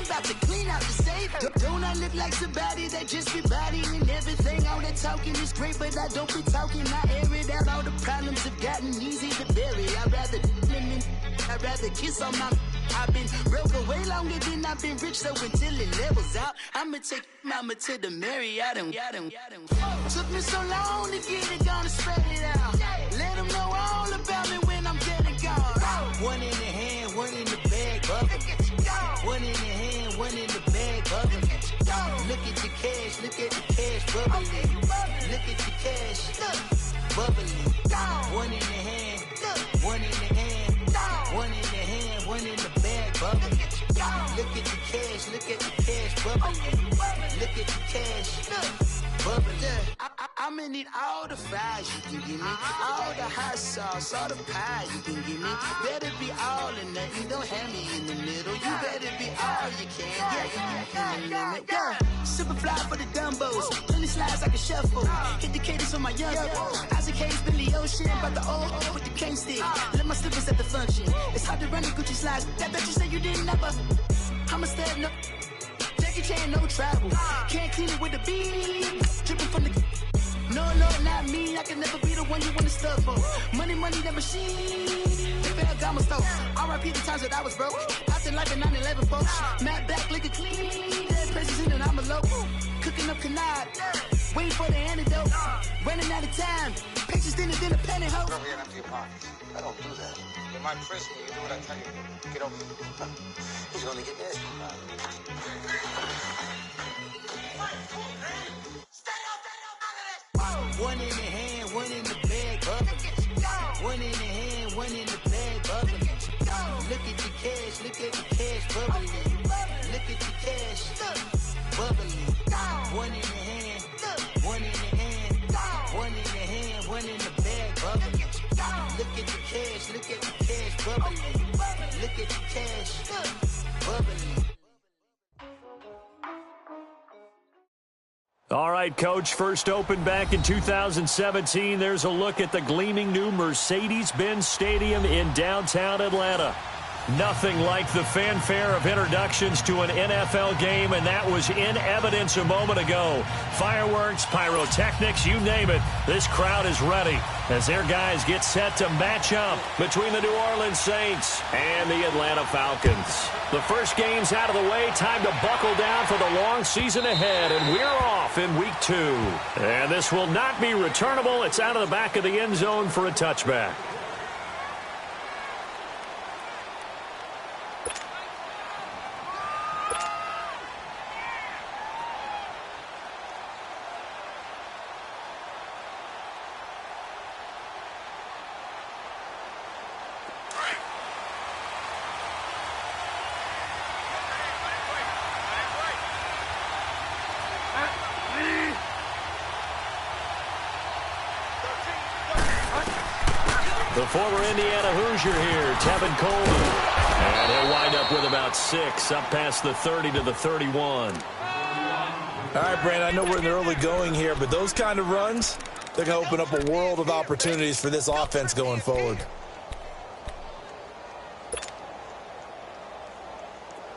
about to clean out the safe. Don't I look like somebody that just be bodying everything? All that talking is great, but I don't be talking. I air it out. All the problems have gotten easy to bury. I'd rather kiss on my. I've been broke way longer than I've been rich, so until it levels out, I'ma take mama to the Marriott and took me so long to get it, gonna spread it out. Let them know all about me when I'm dead and gone. One in the hand, one in the bag, bubble. One in the hand, one in the bag, bubble. Look at the cash, look at the cash bubbling. Look at the cash, bubbling. One in the hand, one in the hand, one in the hand, one in the bag, bubbling. Look at the cash, look at the cash bubbling. Look at the cash, bubbling. I'ma need all the fries you can give me, all the hot sauce, all the pie you can give me. Better be all or nothing, don't have me in the middle. You better be all you can. Yeah. Super fly for the Dumbos, plenty slides like a shuffle. Hit the cadence on my young Isaac Hayes, Billy Ocean, but the old with the cane stick. Let my slippers at the function. It's hard to run the Gucci slides. That bet you say you didn't never. I'ma step no. Jackie Chan, no travel. Can't clean it with the beat. Dripping from the. No, not me. I can never be the one you wanna stuff for. Money, that machine. The Ferragamo store. R.I.P. the times that I was broke. Out in life in 9/11, folks. Matt back, liquor clean. Dead president and I'm a local. Cooking up canard. Waiting for the antidote. Running out of time. Pictures thinner than a penny hoe. Over here and empty your pockets. I don't do that. In my prison, you do what I tell you. Get over here. He's gonna get this. One in the hand, one in the bag, bubbling. One in the hand, one in the bag, bubbling. Look at the cash, look at the cash bubbling. Look at the cash, bubbling. One in the hand, one in the hand, one in the hand, one in the bag, bubbling. Look at the cash, look at the cash bubbling. Look at the cash, bubbling. All right, Coach, first opened back in 2017. There's a look at the gleaming new Mercedes-Benz Stadium in downtown Atlanta. Nothing like the fanfare of introductions to an NFL game, and that was in evidence a moment ago. Fireworks, pyrotechnics, you name it. This crowd is ready as their guys get set to match up between the New Orleans Saints and the Atlanta Falcons. The first game's out of the way. Time to buckle down for the long season ahead, and we're off in week 2. And this will not be returnable. It's out of the back of the end zone for a touchback. The former Indiana Hoosier here, Tevin Coleman. And he'll wind up with about 6, up past the 30 to the 31. All right, Brandon, I know we're in the early going here, but those kind of runs, they're going to open up a world of opportunities for this offense going forward.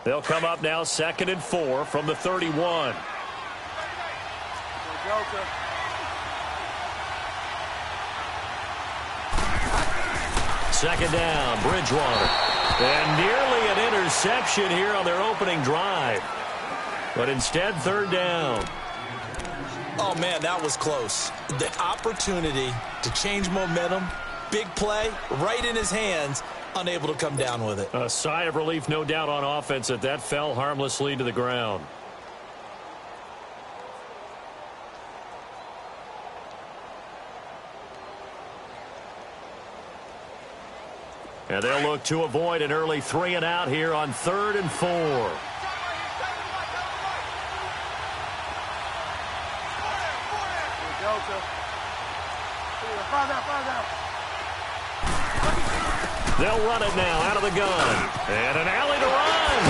They'll come up now 2nd and 4 from the 31. Second down, Bridgewater. And nearly an interception here on their opening drive. But instead, 3rd down. Oh, man, that was close. The opportunity to change momentum, big play, right in his hands, unable to come down with it. A sigh of relief, no doubt, on offense that fell harmlessly to the ground. And they'll look to avoid an early 3 and out here on 3rd and 4. They'll run it now out of the gun. And an alley to run.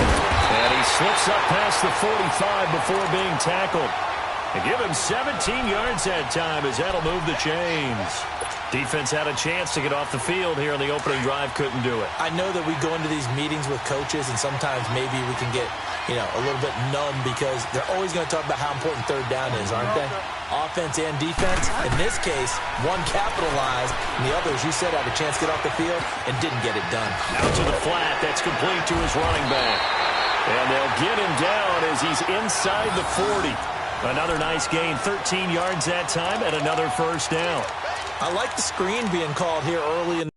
And he slips up past the 45 before being tackled. And give him 17 yards that time as that'll move the chains. Defense had a chance to get off the field here on the opening drive, couldn't do it. I know that we go into these meetings with coaches, and sometimes maybe we can get, a little bit numb because they're always going to talk about how important third down is, aren't they? Offense and defense. In this case, one capitalized, and the other, as you said, had a chance to get off the field and didn't get it done. Out to the flat. That's complete to his running back. And they'll get him down as he's inside the 40. Another nice gain, 13 yards that time, and another first down. I like the screen being called here early in.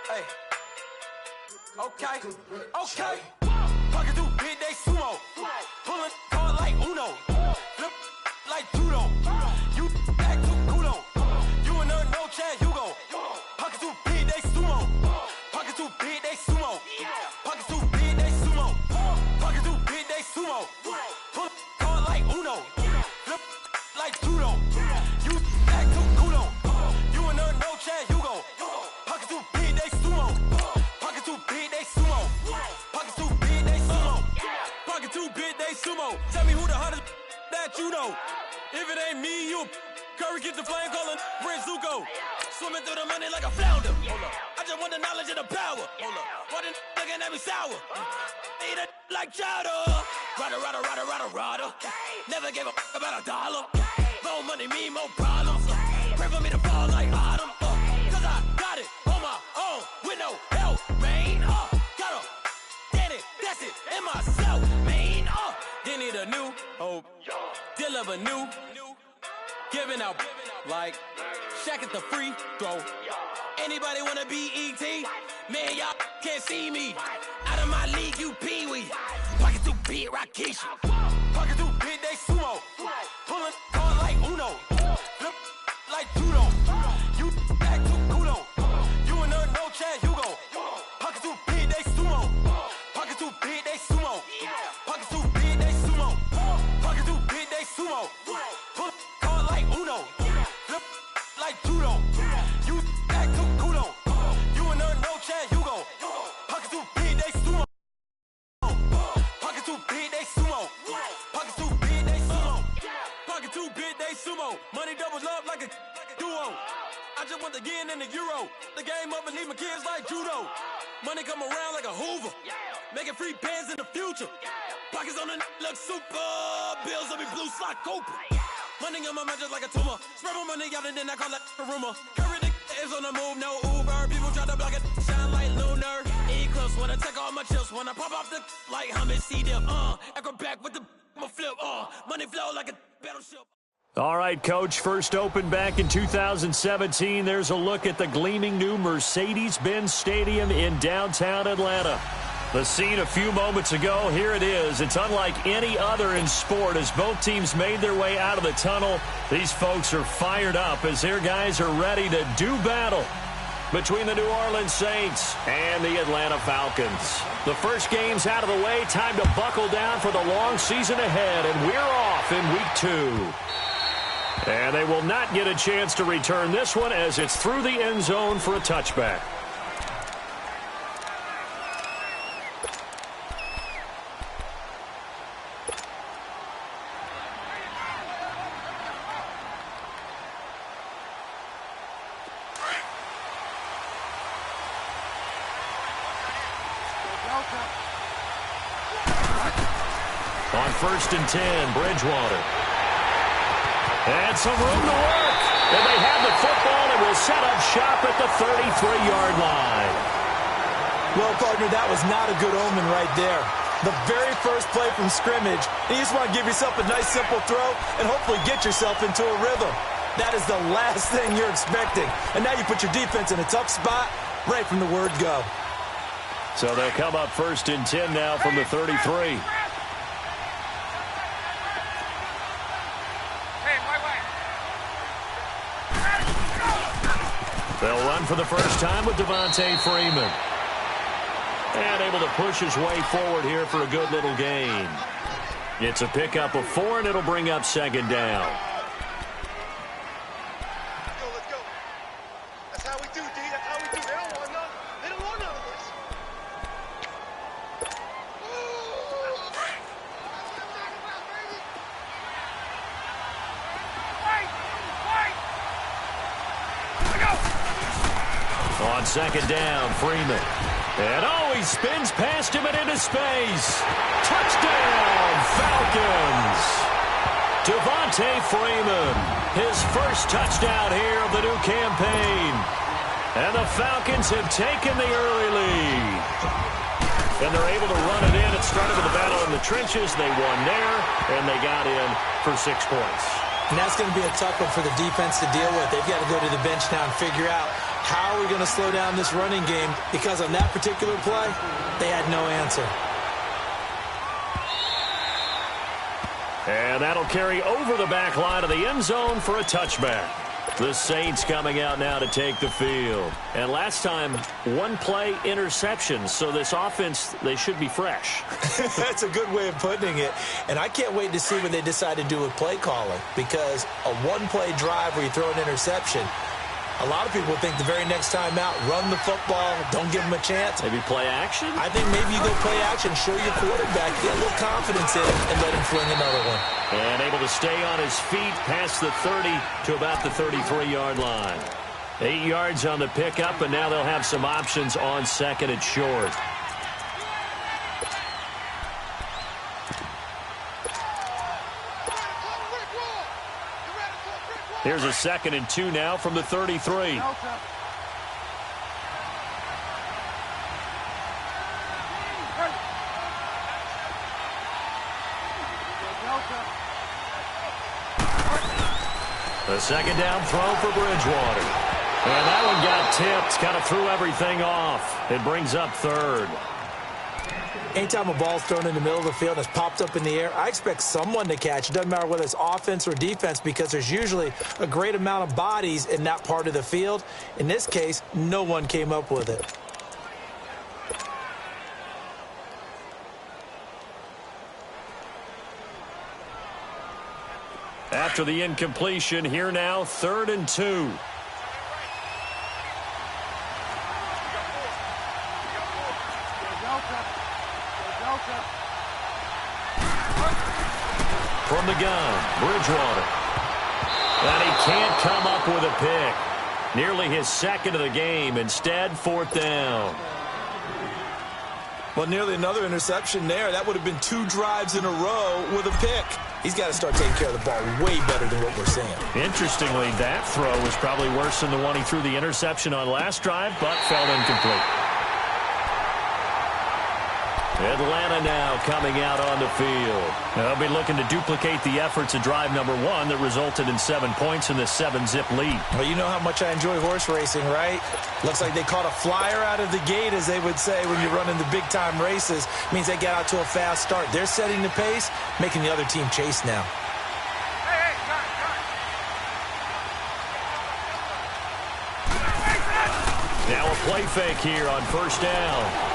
Hey. Okay. Pocket through big, they sumo. Pulling card like Uno. Flip like judo. You back to kudo. You and her no Chad Hugo. Pocket through big, they sumo. Pocket through big, they sumo. Pocket through big, they sumo. Pocket through big, they sumo. Pull card like Uno. Flip like judo. You back to kudo. You and her no Chad Hugo. Pocket through big, they sumo. Pocket too big, they sumo. Pocket too big, they sumo. Pocket too big, they sumo. Tell me who the hottest that you know. If it ain't me, you. Curry get the flame calling Prince Zuko. Swimming through the money like a flounder. Hold up. I just want the knowledge and the power. Hold up. Why the looking at me sour? Eat it like chowder. Rada. Never gave a about a dollar. More money, me, more problems. Pray for me to fall like autumn. Cause I got it on my own with no help, man. Gotta get it, that's it, in myself, man. They need a new hope, deliver new, giving out like Shaq at the free throw. Anybody wanna be E.T.? Man, y'all can't see me. Out of my league, you pee-wee. Pocket too big, Rakishi. Pocket too big, they sumo. Pulling card like Uno. Flip like judo. You back to kudo. You and her no Chad Hugo. Pocket too big, they sumo. Pocket too big, they sumo. Pocket too big, they sumo. Pocket too big, they sumo. Pull card like Uno. Flip like judo. You back to kudo. You and her no Chad Hugo. Pocket too big, they sumo. Pocket too big, they sumo. Pocket too big, they sumo. Pocket too big, they sumo. Money doubles up like a duo. I just want the yen and the euro. The game up and leave my kids like judo. Money come around like a Hoover. Making free bands in the future. Pockets on the look super. Bills on me blue slot Cooper. Money on my mind just like a tumor. Spread my money out and then I call that a rumor. Curry the is on the move, no Uber. People try to block it, shine like lunar. Eclipse when I take all my chips. When I pop off the like Hummus, see them. Acrobat with the flip. Money flow like a battleship. All right, Coach, first opened back in 2017. There's a look at the gleaming new Mercedes-Benz Stadium in downtown Atlanta. The scene a few moments ago, here it is. It's unlike any other in sport as both teams made their way out of the tunnel. These folks are fired up as their guys are ready to do battle between the New Orleans Saints and the Atlanta Falcons. The first game's out of the way. Time to buckle down for the long season ahead, and we're off in week 2. And they will not get a chance to return this one as it's through the end zone for a touchback. On 1st and 10, Bridgewater. And some room to work. And they have the football and will set up shop at the 33-yard line. Well, partner, that was not a good omen right there. The very first play from scrimmage, and you just want to give yourself a nice, simple throw and hopefully get yourself into a rhythm. That is the last thing you're expecting. And now you put your defense in a tough spot right from the word go. So they'll come up 1st and 10 now from the 33. They'll run for the first time with Devontae Freeman. And able to push his way forward here for a good little gain. It's a pickup of 4, and it'll bring up second down. Let's go. That's how we do, D. That's how we do. They don't want none. They don't want none of this. On second down, Freeman. And he spins past him and into space. Touchdown, Falcons. Devontae Freeman, his first touchdown here of the new campaign. And the Falcons have taken the early lead. And they're able to run it in. It started with a battle in the trenches. They won there, and they got in for 6 points. And that's going to be a tough one for the defense to deal with. They've got to go to the bench now and figure out how are we going to slow down this running game, because on that particular play, they had no answer. And that'll carry over the back line of the end zone for a touchback. The Saints coming out now to take the field. And last time, 1-play interception. So this offense, they should be fresh. That's a good way of putting it. And I can't wait to see what they decide to do with play calling, because a 1-play drive where you throw an interception, a lot of people think the very next time out, run the football, don't give them a chance. Maybe play action? I think maybe you go play action, show your quarterback, get a little confidence in him, and let him fling another one. And able to stay on his feet past the 30 to about the 33-yard line. 8 yards on the pickup, and now they'll have some options on second and short. Here's a 2nd and 2 now from the 33. The second down throw for Bridgewater. And that one got tipped, kind of threw everything off. It brings up 3rd. Anytime a ball's thrown in the middle of the field and it's popped up in the air, I expect someone to catch. It doesn't matter whether it's offense or defense, because there's usually a great amount of bodies in that part of the field. In this case, no one came up with it. After the incompletion, here now, 3rd and 2. From the gun, Bridgewater. And he can't come up with a pick. Nearly his 2nd of the game. Instead, 4th down. Well, nearly another interception there. That would have been 2 drives in a row with a pick. He's got to start taking care of the ball way better than what we're seeing. Interestingly, that throw was probably worse than the one he threw the interception on last drive, but fell incomplete. Atlanta now coming out on the field. They'll be looking to duplicate the efforts of drive number 1 that resulted in 7 points in the 7-zip lead. Well, you know how much I enjoy horse racing, right? Looks like they caught a flyer out of the gate, as they would say when you're running the big-time races. Means they get out to a fast start. They're setting the pace, making the other team chase now. Now a play fake here on 1st down.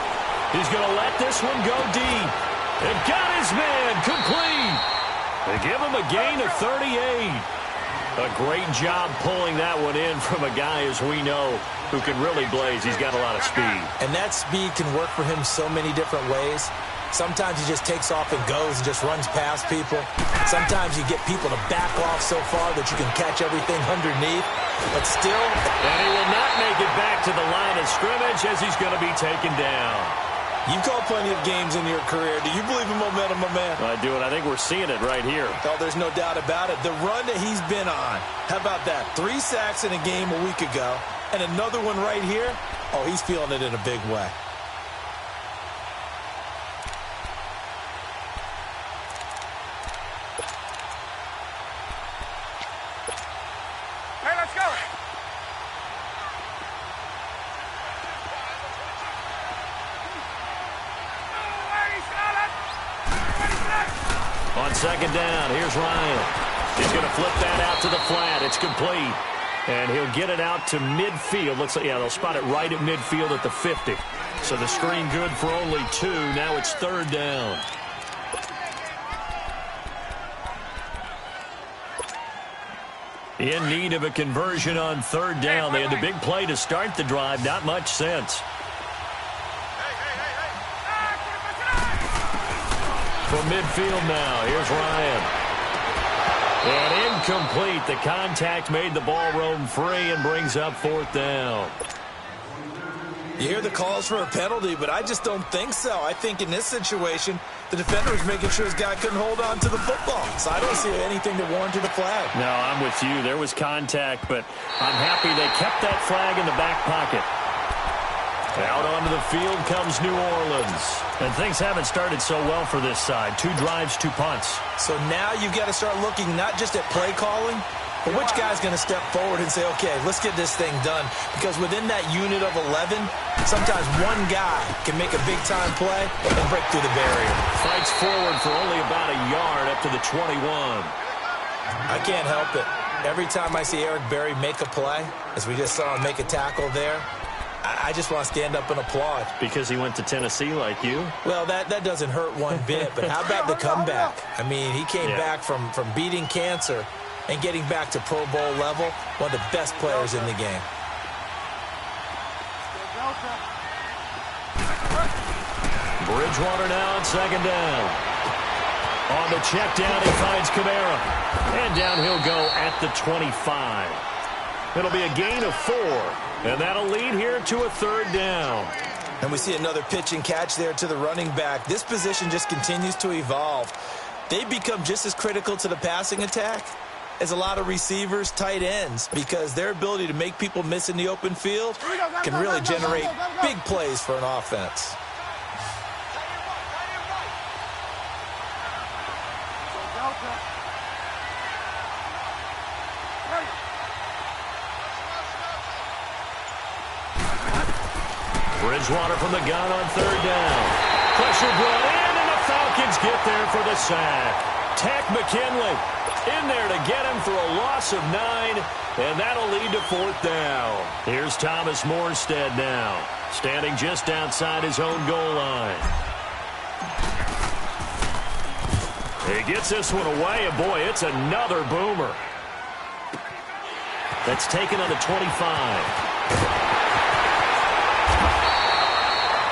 He's going to let this one go deep. And got his man complete. They give him a gain of 38. A great job pulling that one in from a guy, as we know, who can really blaze. He's got a lot of speed. And that speed can work for him so many different ways. Sometimes he just takes off and goes and just runs past people. Sometimes you get people to back off so far that you can catch everything underneath. But still... And he will not make it back to the line of scrimmage, as he's going to be taken down. You've called plenty of games in your career. Do you believe in momentum, my man? I do, and I think we're seeing it right here. Oh, there's no doubt about it. The run that he's been on. How about that? 3 sacks in a game a week ago, and another one right here. Oh, he's feeling it in a big way. Hey, let's go. On second down, here's Ryan. He's going to flip that out to the flat. It's complete. And he'll get it out to midfield. Looks like, yeah, they'll spot it right at midfield at the 50. So the screen good for only 2. Now it's 3rd down. In need of a conversion on 3rd down. They had the big play to start the drive. Not much sense. From midfield now, here's Ryan. And incomplete. The contact made the ball roam free and brings up 4th down. You hear the calls for a penalty, but I just don't think so. I think in this situation, the defender was making sure his guy couldn't hold on to the football. So I don't see anything that warranted a flag. No, I'm with you. There was contact, but I'm happy they kept that flag in the back pocket. Out onto the field comes New Orleans. And things haven't started so well for this side. 2 drives, 2 punts. So now you've got to start looking not just at play calling, but which guy's going to step forward and say, okay, let's get this thing done. Because within that unit of 11, sometimes one guy can make a big-time play and break through the barrier. Fights forward for only about a yard up to the 21. I can't help it. Every time I see Eric Berry make a play, as we just saw him make a tackle there, I just want to stand up and applaud. Because he went to Tennessee like you? Well, that doesn't hurt one bit, but how about the comeback? I mean, he came back from beating cancer and getting back to Pro Bowl level, one of the best players in the game. Bridgewater now on 2nd down. On the check down, he finds Kamara. And down he'll go at the 25. It'll be a gain of 4. And that'll lead here to a 3rd down. And we see another pitch and catch there to the running back. This position just continues to evolve. They've become just as critical to the passing attack as a lot of receivers, tight ends, because their ability to make people miss in the open field can really generate big plays for an offense. Bridgewater from the gun on 3rd down. Pressure brought in, and the Falcons get there for the sack. Tack McKinley in there to get him for a loss of 9, and that'll lead to 4th down. Here's Thomas Morstead now, standing just outside his own goal line. He gets this one away, and boy, it's another boomer. That's taken on the 25.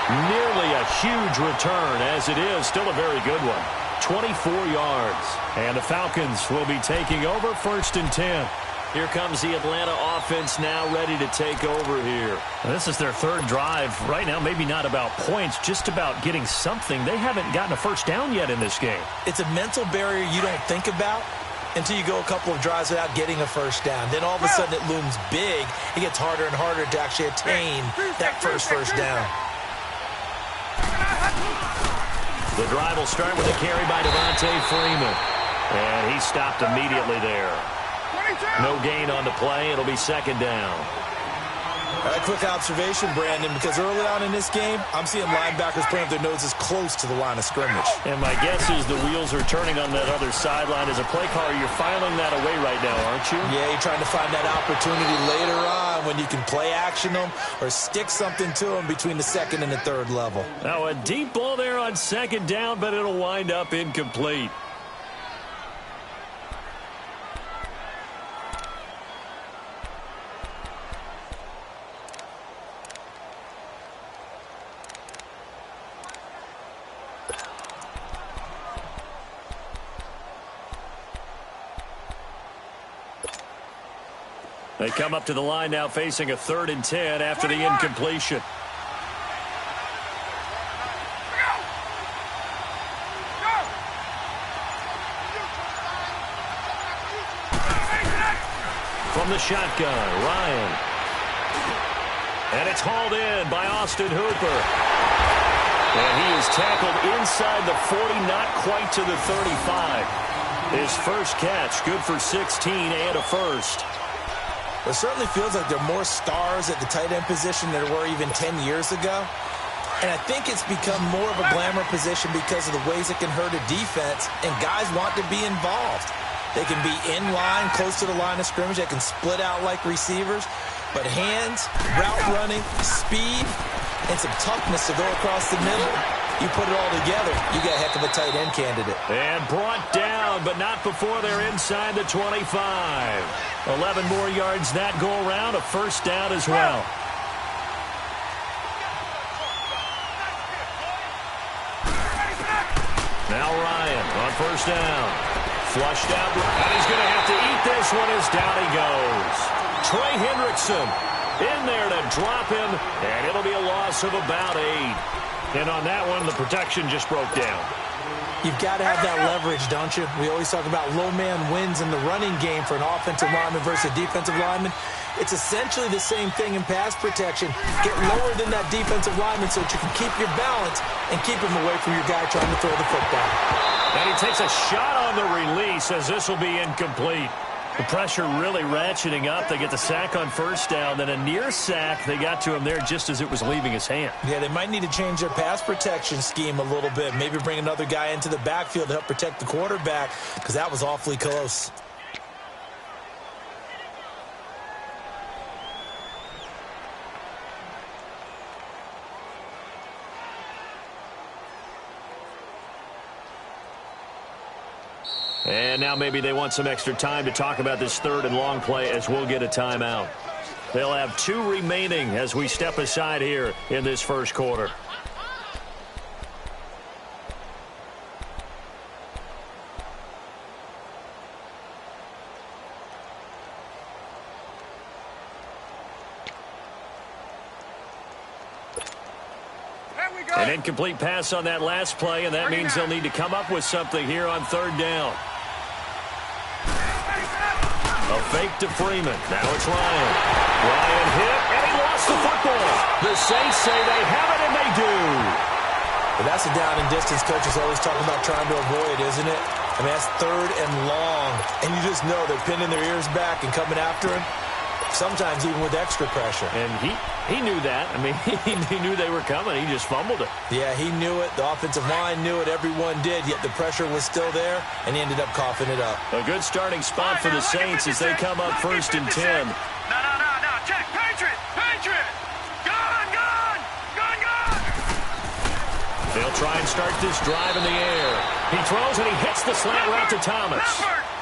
Nearly a huge return, as it is still a very good one. 24 yards. And the Falcons will be taking over 1st and 10. Here comes the Atlanta offense now ready to take over here. This is their 3rd drive. Right now, maybe not about points, just about getting something. They haven't gotten a 1st down yet in this game. It's a mental barrier you don't think about until you go a couple of drives without getting a 1st down. Then all of a sudden it looms big. It gets harder and harder to actually attain that first down. The drive will start with a carry by Devontae Freeman. And he stopped immediately there. No gain on the play. It'll be 2nd down. A quick observation, Brandon, because early on in this game, I'm seeing linebackers playing their noses close to the line of scrimmage. And my guess is the wheels are turning on that other sideline. As a play caller, you're filing that away right now, aren't you? Yeah, you're trying to find that opportunity later on when you can play action them or stick something to them between the 2nd and the 3rd level. Now, a deep ball there on 2nd down, but it'll wind up incomplete. They come up to the line now facing a 3rd and 10 after the incompletion. From the shotgun, Ryan. And it's hauled in by Austin Hooper. And he is tackled inside the 40, not quite to the 35. His first catch, good for 16 and a 1st. It certainly feels like there are more stars at the tight end position than there were even 10 years ago. And I think it's become more of a glamour position because of the ways it can hurt a defense, and guys want to be involved. They can be in line, close to the line of scrimmage. They can split out like receivers. But hands, route running, speed, and some toughness to go across the middle. You put it all together, you got a heck of a tight end candidate. And brought down, but not before they're inside the 25. 11 more yards that go around, a first down as well. Now Ryan on first down. Flushed out, and he's going to have to eat this one as down he goes. Trey Hendrickson in there to drop him, and it'll be a loss of about 8. And on that one, the protection just broke down. You've got to have that leverage, don't you? We always talk about low man wins in the running game for an offensive lineman versus a defensive lineman. It's essentially the same thing in pass protection. Get lower than that defensive lineman so that you can keep your balance and keep him away from your guy trying to throw the football. And he takes a shot on the release as this will be incomplete. The pressure really ratcheting up. They get the sack on first down. Then a near sack. They got to him there just as it was leaving his hand. Yeah, they might need to change their pass protection scheme a little bit. Maybe bring another guy into the backfield to help protect the quarterback because that was awfully close. And now maybe they want some extra time to talk about this third and long play as we'll get a timeout. They'll have 2 remaining as we step aside here in this first quarter. An incomplete pass on that last play, and that means they'll need to come up with something here on third down. A fake to Freeman. Now it's Ryan. Ryan hit, and he lost the football. The Saints say they have it, and they do. But that's a down and distance coaches always talking about trying to avoid, isn't it? I mean, that's third and long, and you just know they're pinning their ears back and coming after him, sometimes even with extra pressure. And he knew that. I mean, he knew they were coming. He just fumbled it. Yeah, he knew it. The offensive line knew it. Everyone did, yet the pressure was still there, and he ended up coughing it up. A good starting spot for the Saints as they come up first and 10. No. Check. Patriot. Gone. They'll try and start this drive in the air. He throws, and he hits the slant route to Thomas.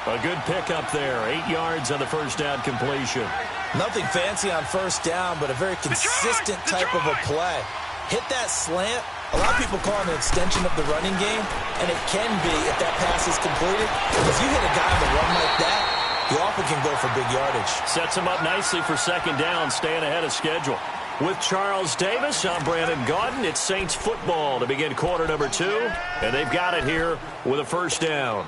A good pickup there. 8 yards on the first down completion. Nothing fancy on first down, but a very consistent type of a play. Hit that slant. A lot of people call it an extension of the running game, and it can be if that pass is completed. If you hit a guy on the run like that, you often can go for big yardage. Sets him up nicely for second down, staying ahead of schedule. With Charles Davis, I'm Brandon Gaudin. It's Saints football to begin quarter number 2, and they've got it here with a first down.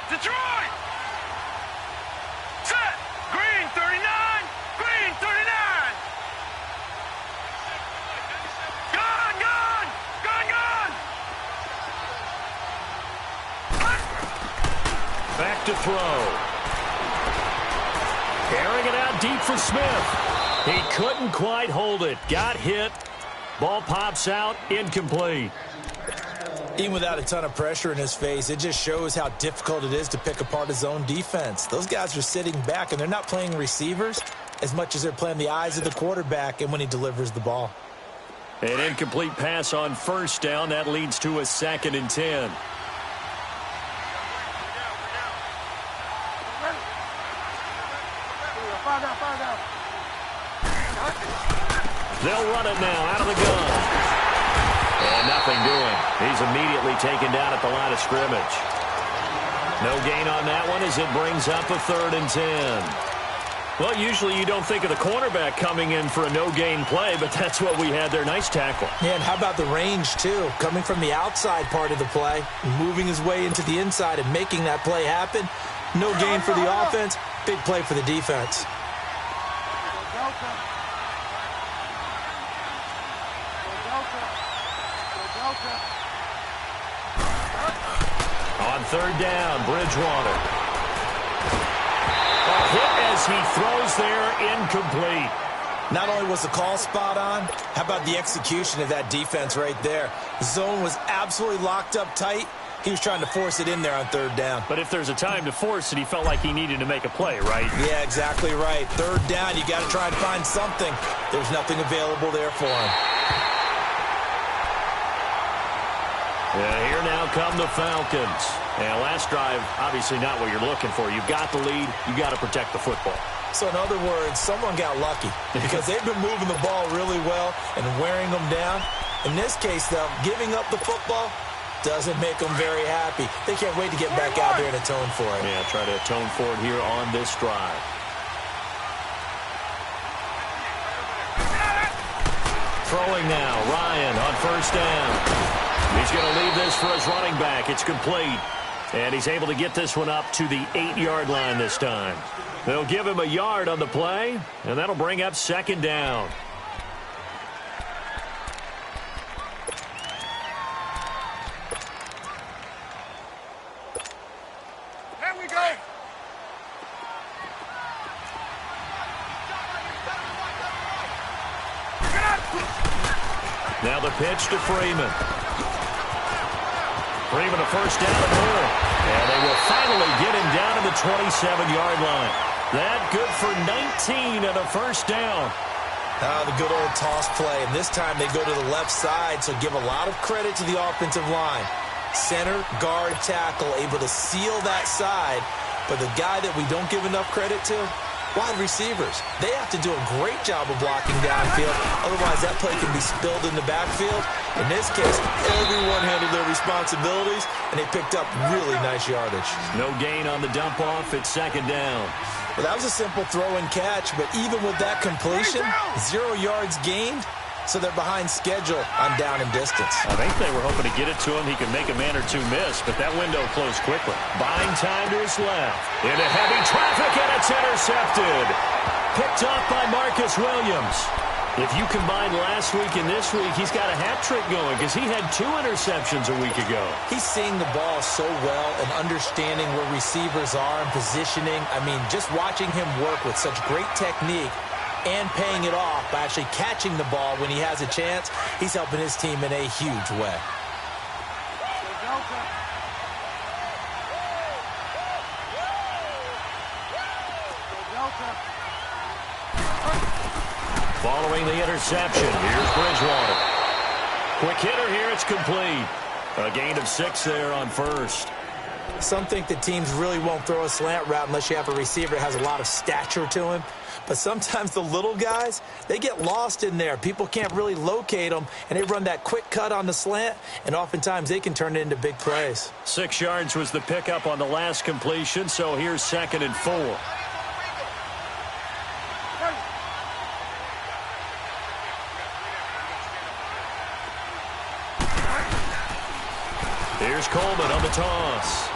Detroit! Set! Green 39! Gone! Back to throw. Carrying it out deep for Smith. He couldn't quite hold it. Got hit. Ball pops out. Incomplete. Even without a ton of pressure in his face, it just shows how difficult it is to pick apart his own defense. Those guys are sitting back, and they're not playing receivers as much as they're playing the eyes of the quarterback and when he delivers the ball. An incomplete pass on first down. That leads to a 2nd and 10. They'll run it now out of the gun. And nothing doing. He's immediately taken down at the line of scrimmage. No gain on that one as it brings up a 3rd and 10. Well, usually you don't think of the cornerback coming in for a no-gain play, but that's what we had there. Nice tackle. Yeah, and how about the range, too? Coming from the outside part of the play, moving his way into the inside and making that play happen. No gain for the offense, big play for the defense. On 3rd down, Bridgewater. A hit as he throws there, incomplete. Not only was the call spot on, how about the execution of that defense right there? The zone was absolutely locked up tight. He was trying to force it in there on third down. But if there's a time to force it, he felt like he needed to make a play, right? Yeah, exactly right. Third down, you got to try and find something. There's nothing available there for him. And here now come the Falcons. And last drive, obviously not what you're looking for. You've got the lead. You got to protect the football. So in other words, someone got lucky because they've been moving the ball really well and wearing them down. In this case, though, giving up the football doesn't make them very happy. They can't wait to get back out there and atone for it. Yeah, try to atone for it here on this drive. Throwing now, Ryan on first down. He's going to leave this for his running back. It's complete. And he's able to get this one up to the 8-yard line this time. They'll give him a yard on the play, and that'll bring up second down. There we go. Now the pitch to Freeman. Freeman a first down and more. And they will finally get him down to the 27-yard line. That good for 19 and a first down. The good old toss play. And this time they go to the left side, so give a lot of credit to the offensive line. Center, guard, tackle, able to seal that side. But the guy that we don't give enough credit to, wide receivers. They have to do a great job of blocking downfield. Otherwise, that play can be spilled in the backfield. In this case, everyone handled their responsibilities, and they picked up really nice yardage. No gain on the dump off. It's second down. Well, that was a simple throw and catch, but even with that completion, 0 yards gained, so they're behind schedule on down and distance. I think they were hoping to get it to him. He could make a man or two miss, but that window closed quickly. Buying time to his left. Into heavy traffic, and it's intercepted. Picked off by Marcus Williams. If you combine last week and this week, he's got a hat trick going because he had 2 interceptions a week ago. He's seeing the ball so well and understanding where receivers are and positioning. I mean, just watching him work with such great technique and paying it off by actually catching the ball when he has a chance, he's helping his team in a huge way. Following the interception, here's Bridgewater. Quick hitter here, it's complete. A gain of 6 there on first. Some think that teams really won't throw a slant route unless you have a receiver that has a lot of stature to him. But sometimes the little guys, they get lost in there. People can't really locate them, and they run that quick cut on the slant, and oftentimes they can turn it into big plays. 6 yards was the pickup on the last completion, so here's 2nd and 4. Here's Coleman on the toss.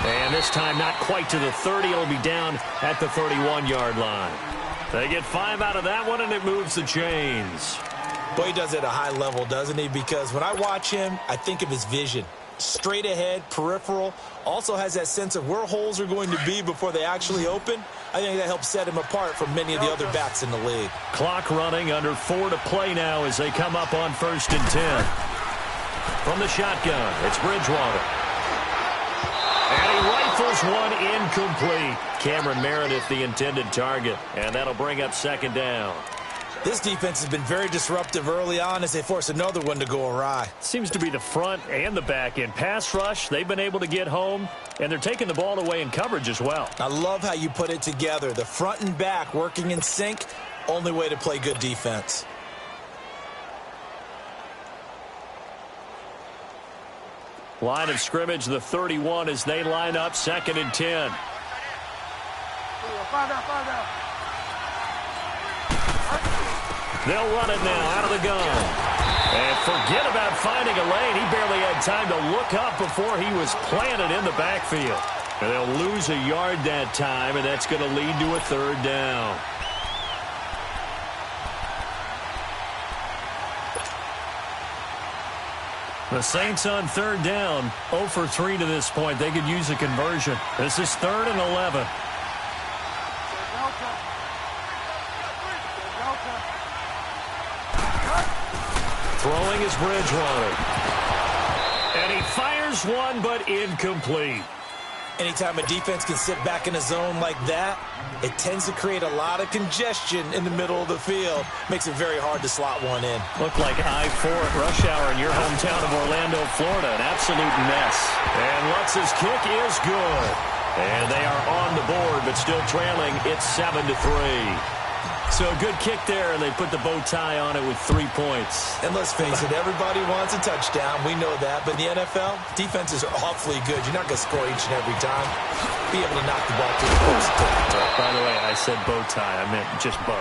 And this time not quite to the 30. It'll be down at the 31-yard line. They get 5 out of that one, and it moves the chains. Boy, he does it at a high level, doesn't he? Because when I watch him, I think of his vision. Straight ahead, peripheral. Also has that sense of where holes are going to be before they actually open. I think that helps set him apart from many of the other backs in the league. Clock running, under 4 to play now as they come up on 1st and 10. From the shotgun, it's Bridgewater. And he rifles one incomplete. Cameron Meredith, the intended target. And that'll bring up 2nd down. This defense has been very disruptive early on as they force another one to go awry. Seems to be the front and the back end. Pass rush, they've been able to get home, and they're taking the ball away in coverage as well. I love how you put it together. The front and back working in sync, only way to play good defense. Line of scrimmage, the 31 as they line up, 2nd and 10. They'll run it now out of the gun. And forget about finding a lane. He barely had time to look up before he was planted in the backfield. And they'll lose a yard that time, and that's going to lead to a 3rd down. The Saints on 3rd down, 0 for 3 to this point. They could use a conversion. This is 3rd and 11. is Bridgewater. And he fires one, but incomplete. Anytime a defense can sit back in a zone like that, it tends to create a lot of congestion in the middle of the field. Makes it very hard to slot one in. Looked like I-4 at rush hour in your hometown of Orlando, Florida. An absolute mess. And Lutz's kick is good. And they are on the board, but still trailing. It's 7-3. So a good kick there, and they put the bow tie on it with 3 points. And let's face it, everybody wants a touchdown. We know that. But in the NFL, defenses are awfully good. You're not going to score each and every time. Be able to knock the ball through the post. By the way, I said bow tie. I meant just bow.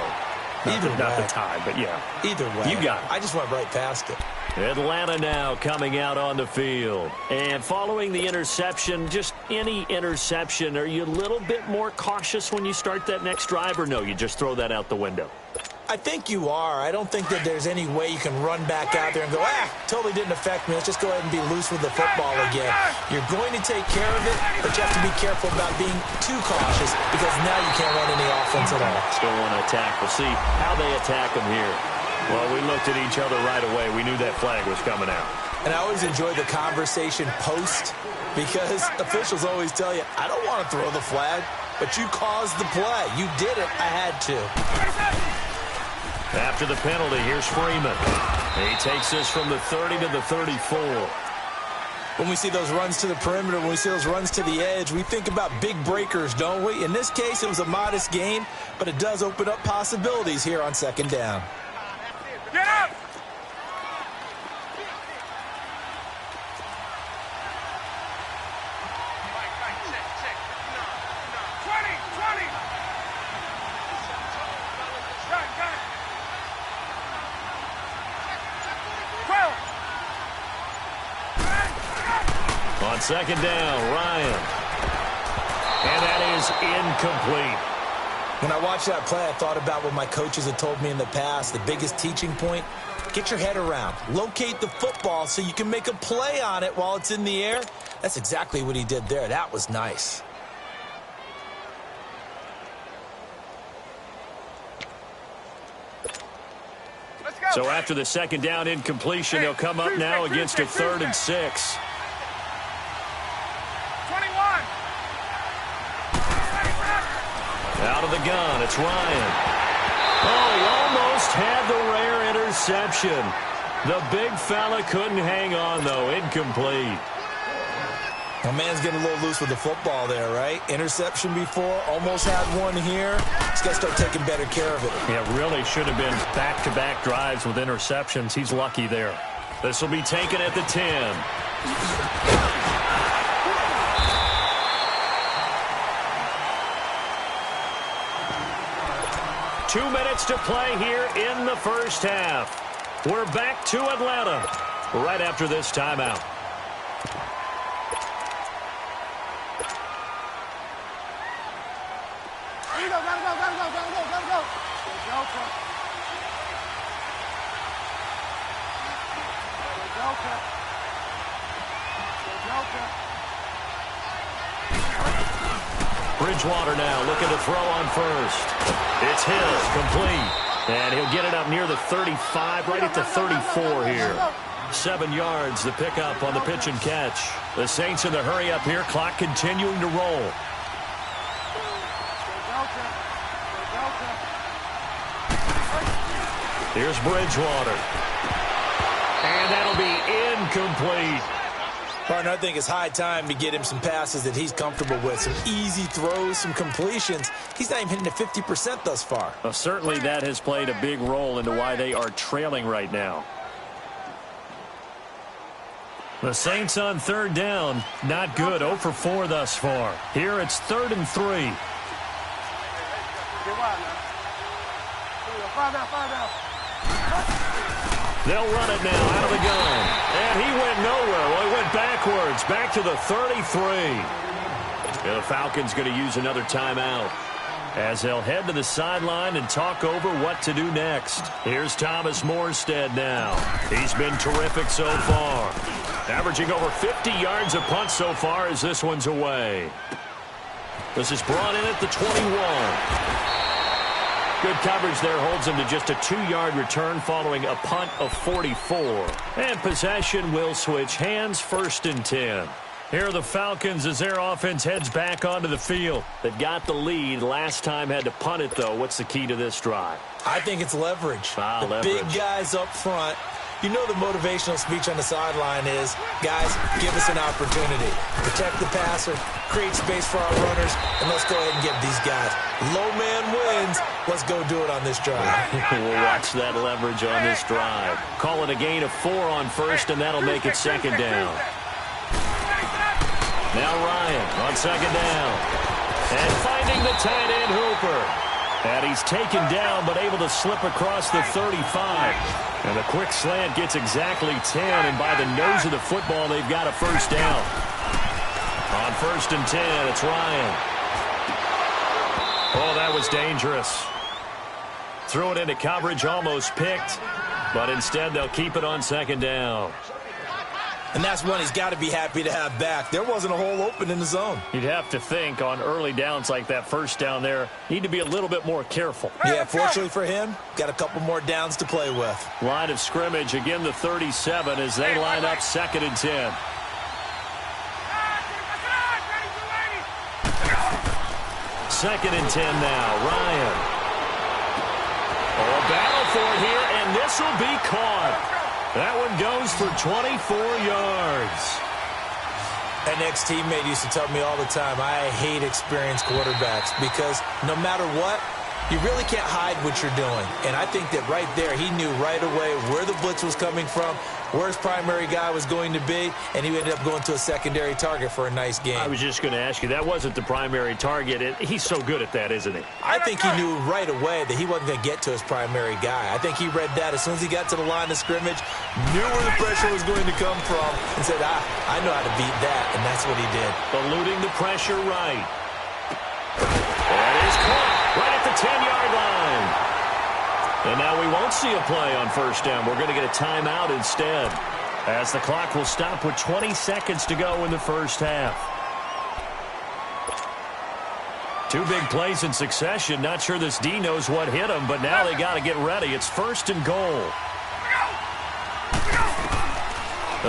Not the tie, but yeah. Either way. You got it. I just went right past it. Atlanta now coming out on the field. And following the interception, just any interception, are you a little bit more cautious when you start that next drive, or no, you just throw that out the window? I think you are. I don't think that there's any way you can run back out there and go, totally didn't affect me. Let's just go ahead and be loose with the football again. You're going to take care of it, but you have to be careful about being too cautious because now you can't run any offense at all. Still want to attack. We'll see how they attack them here. Well, we looked at each other right away. We knew that flag was coming out. And I always enjoy the conversation post because officials always tell you, I don't want to throw the flag, but you caused the play. You did it. I had to. After the penalty, here's Freeman. He takes this from the 30 to the 34. When we see those runs to the perimeter, when we see those runs to the edge, we think about big breakers, don't we? In this case, it was a modest gain, but it does open up possibilities here on second down. Get up! On second down, Ryan. And that is incomplete. When I watched that play, I thought about what my coaches had told me in the past. The biggest teaching point, get your head around. Locate the football so you can make a play on it while it's in the air. That's exactly what he did there. That was nice. So after the second down incompletion, they'll come up now against a 3rd and 6. 21. Out of the gun, it's Ryan. Oh, he almost had the rare interception. The big fella couldn't hang on, though. Incomplete. My man's getting a little loose with the football there, right? Interception before, almost had one here. He's got to start taking better care of it. Yeah, really should have been back-to-back drives with interceptions. He's lucky there. This will be taken at the 10. 2 minutes to play here in the first half. We're back to Atlanta right after this timeout. Bridgewater now looking to throw on first. It's his, complete. And he'll get it up near the 35, right at the 34 here. 7 yards, the pickup on the pitch and catch. The Saints in the hurry up here, clock continuing to roll. Here's Bridgewater. And that'll be incomplete. Partner, I think it's high time to get him some passes that he's comfortable with. Some easy throws, some completions. He's not even hitting the 50% thus far. Well, certainly that has played a big role into why they are trailing right now. The Saints on third down, not good. 0 for 4 thus far. Here it's 3rd and 3. They'll run it now out of the gun. And he went nowhere. Well, he went backwards, back to the 33. And the Falcons going to use another timeout as they'll head to the sideline and talk over what to do next. Here's Thomas Morstead now. He's been terrific so far. Averaging over 50 yards a punt so far as this one's away. This is brought in at the 21. Good coverage there holds him to just a 2-yard return following a punt of 44. And possession will switch hands, 1st and 10. Here are the Falcons as their offense heads back onto the field. They've got the lead. Last time had to punt it, though. What's the key to this drive? I think it's leverage. The big guys up front. You know the motivational speech on the sideline is, guys, give us an opportunity. Protect the passer, create space for our runners, and let's go ahead and give these guys. Low man wins. Let's go do it on this drive. We'll watch that leverage on this drive. Call it a gain of 4 on 1st, and that'll make it 2nd down. Now Ryan on 2nd down. And finding the tight end Hooper. And he's taken down, but able to slip across the 35. And a quick slant gets exactly 10, and by the nose of the football, they've got a 1st down. On 1st and 10, it's Ryan. Oh, that was dangerous. Threw it into coverage, almost picked, but instead they'll keep it on 2nd down. And that's one he's got to be happy to have back. There wasn't a hole open in the zone. You'd have to think on early downs like that 1st down there, need to be a little bit more careful. Yeah, fortunately for him, got a couple more downs to play with. Line of scrimmage, again the 37 as they line up 2nd and 10. Second and 10 now, Ryan. Oh, a battle for it here, and this will be caught. That one goes for 24 yards. An ex-teammate used to tell me all the time, I hate experienced quarterbacks because no matter what, you really can't hide what you're doing. And I think that right there, he knew right away where the blitz was coming from, where his primary guy was going to be, and he ended up going to a secondary target for a nice game. I was just going to ask you, that wasn't the primary target. He's so good at that, isn't he? I think he knew right away that he wasn't going to get to his primary guy. I think he read that as soon as he got to the line of scrimmage, knew where the pressure was going to come from, and said, I know how to beat that, and that's what he did. Eluding the pressure right. That is caught right at the 10-yard line. And now we won't see a play on 1st down. We're going to get a timeout instead, as the clock will stop with 20 seconds to go in the 1st half. 2 big plays in succession. Not sure this D knows what hit him, but now they got to get ready. It's 1st and goal.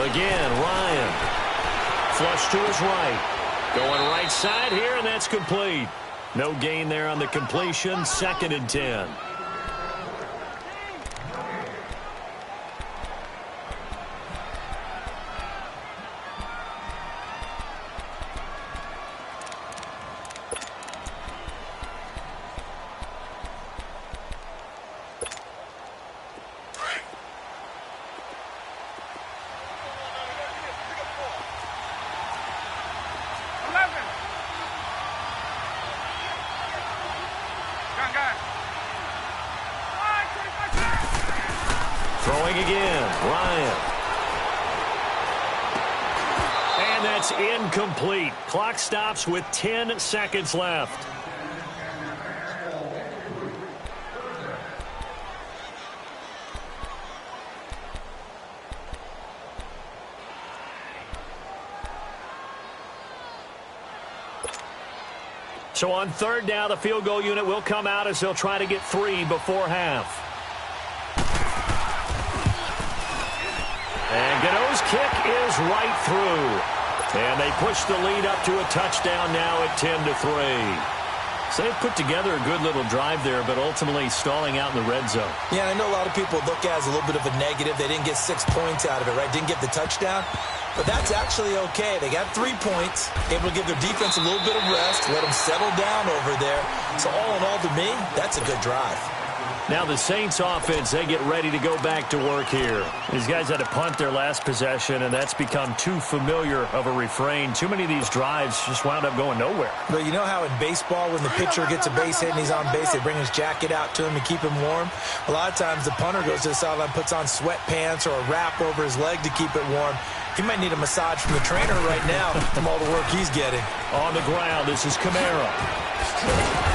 Again, Ryan. Flush to his right. Going right side here, and that's complete. No gain there on the completion. 2nd and 10. Throwing again, Ryan. And that's incomplete. Clock stops with 10 seconds left. So on 3rd down, the field goal unit will come out as they'll try to get 3 before half. And Gano's kick is right through. And they push the lead up to a touchdown now at 10-3. So they've put together a good little drive there, but ultimately stalling out in the red zone. Yeah, I know a lot of people look at it as a little bit of a negative. They didn't get 6 points out of it, right? Didn't get the touchdown. But that's actually okay. They got 3 points, able to give their defense a little bit of rest, let them settle down over there. So all in all, to me, that's a good drive. Now the Saints offense, they get ready to go back to work here. These guys had to punt their last possession, and that's become too familiar of a refrain. Too many of these drives just wound up going nowhere. But you know how in baseball, when the pitcher gets a base hit and he's on base, they bring his jacket out to him to keep him warm? A lot of times the punter goes to the sideline, puts on sweatpants or a wrap over his leg to keep it warm. He might need a massage from the trainer right now from all the work he's getting. On the ground, this is Kamara.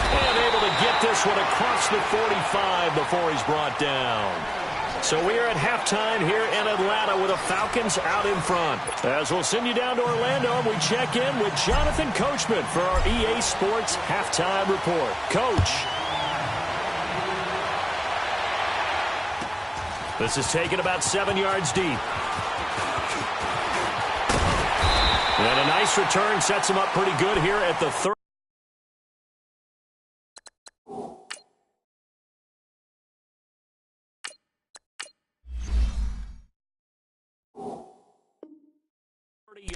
And able to get this one across the 45 before he's brought down. So we are at halftime here in Atlanta with the Falcons out in front. As we'll send you down to Orlando, and we check in with Jonathan Coachman for our EA Sports Halftime Report. Coach. This is taken about 7 yards deep. And a nice return sets him up pretty good here at the 30.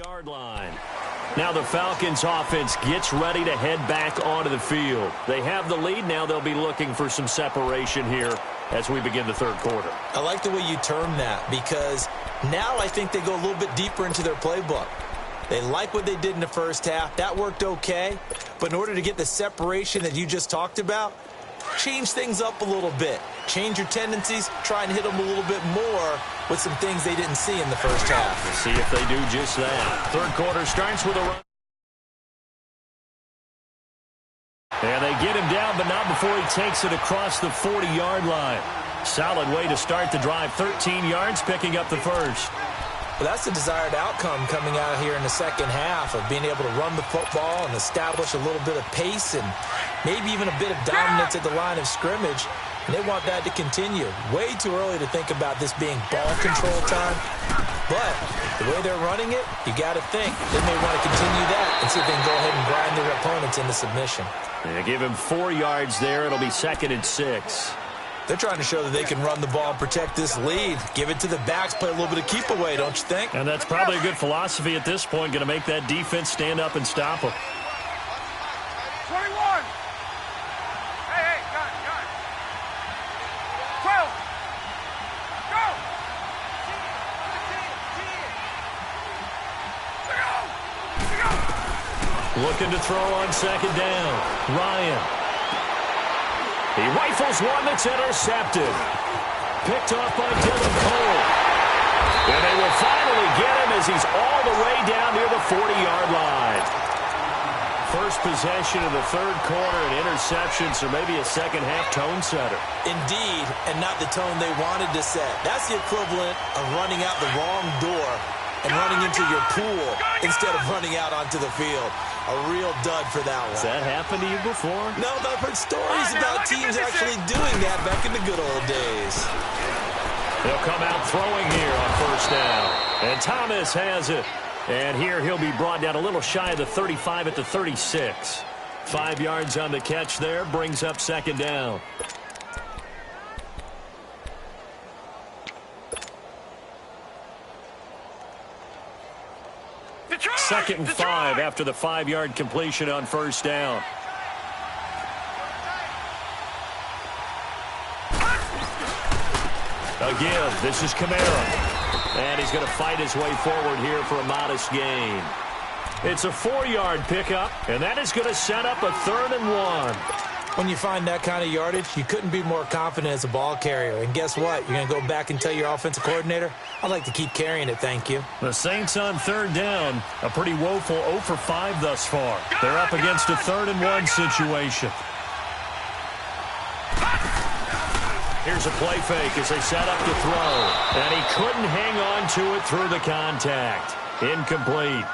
Yard line. Now the Falcons offense gets ready to head back onto the field. They have the lead. Now they'll be looking for some separation here as we begin the third quarter. I like the way you term that because now I think they go a little bit deeper into their playbook. They like what they did in the first half. That worked okay. But in order to get the separation that you just talked about, change things up a little bit. Change your tendencies. Try and hit them a little bit more with some things they didn't see in the first half. We'll see if they do just that. Third quarter starts with a run. And they get him down, but not before he takes it across the 40-yard line. Solid way to start the drive. 13 yards, picking up the first. Well, that's the desired outcome coming out here in the second half of being able to run the football and establish a little bit of pace and maybe even a bit of dominance at the line of scrimmage. And they want that to continue. Way too early to think about this being ball control time. But the way they're running it, you got to think they may want to continue that and see if they can go ahead and grind their opponents into submission. They give him 4 yards there. It'll be 2nd and 6. They're trying to show that they can run the ball and protect this lead. Give it to the backs, play a little bit of keep away, don't you think? And that's probably a good philosophy at this point. Going to make that defense stand up and stop them. 21. Hey, got it. 12. Go. Looking to throw on 2nd down. Ryan. He rifles one that's intercepted. Picked off by Dylan Cole. And they will finally get him as he's all the way down near the 40-yard line. First possession of the third quarter and interception, so maybe a second-half tone setter. Indeed, and not the tone they wanted to set. That's the equivalent of running out the wrong door and running into your pool instead of running out onto the field. A real dud for that one. Has that happened to you before? No, but I've heard stories about teams actually doing that back in the good old days. They'll come out throwing here on 1st down. And Thomas has it. And here he'll be brought down a little shy of the 35 at the 36. 5 yards on the catch there, brings up 2nd down. Second and 5 after the 5-yard completion on 1st down. Again, this is Kamara. And he's going to fight his way forward here for a modest gain. It's a 4-yard pickup, and that is going to set up a 3rd and 1. When you find that kind of yardage, you couldn't be more confident as a ball carrier. And guess what? You're going to go back and tell your offensive coordinator, I'd like to keep carrying it, thank you. The Saints on 3rd down, a pretty woeful 0 for 5 thus far. They're up against a 3rd and 1 situation. Here's a play fake as they set up to throw. And he couldn't hang on to it through the contact. Incomplete.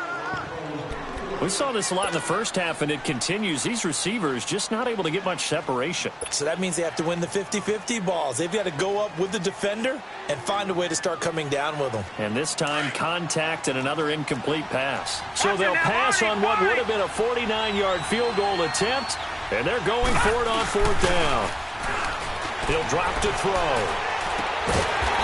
We saw this a lot in the first half, and it continues. These receivers just not able to get much separation. So that means they have to win the 50-50 balls. They've got to go up with the defender and find a way to start coming down with them. And this time, contact and another incomplete pass. So they'll pass on what would have been a 49-yard field goal attempt, and they're going for it on 4th down. He'll drop to throw.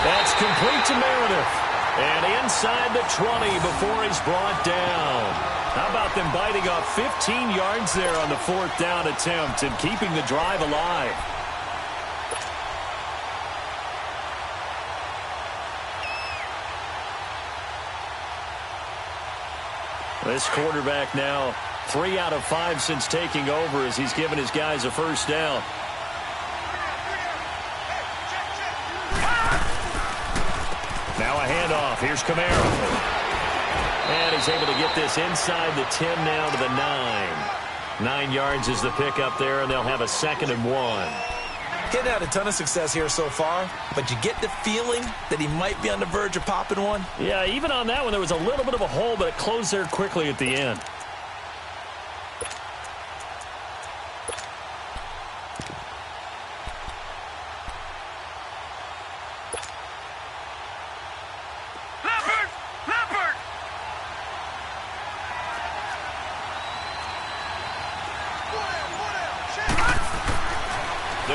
That's complete to Meredith. And inside the 20 before he's brought down. How about them biting off 15 yards there on the 4th down attempt and keeping the drive alive? This quarterback now 3 out of 5 since taking over as he's given his guys a 1st down. Now a handoff. Here's Kamara. And he's able to get this inside the 10 now to the 9. 9 yards is the pickup there, and they'll have a 2nd and 1. He's had a ton of success here so far, but you get the feeling that he might be on the verge of popping one. Yeah, even on that one, there was a little bit of a hole, but it closed there quickly at the end.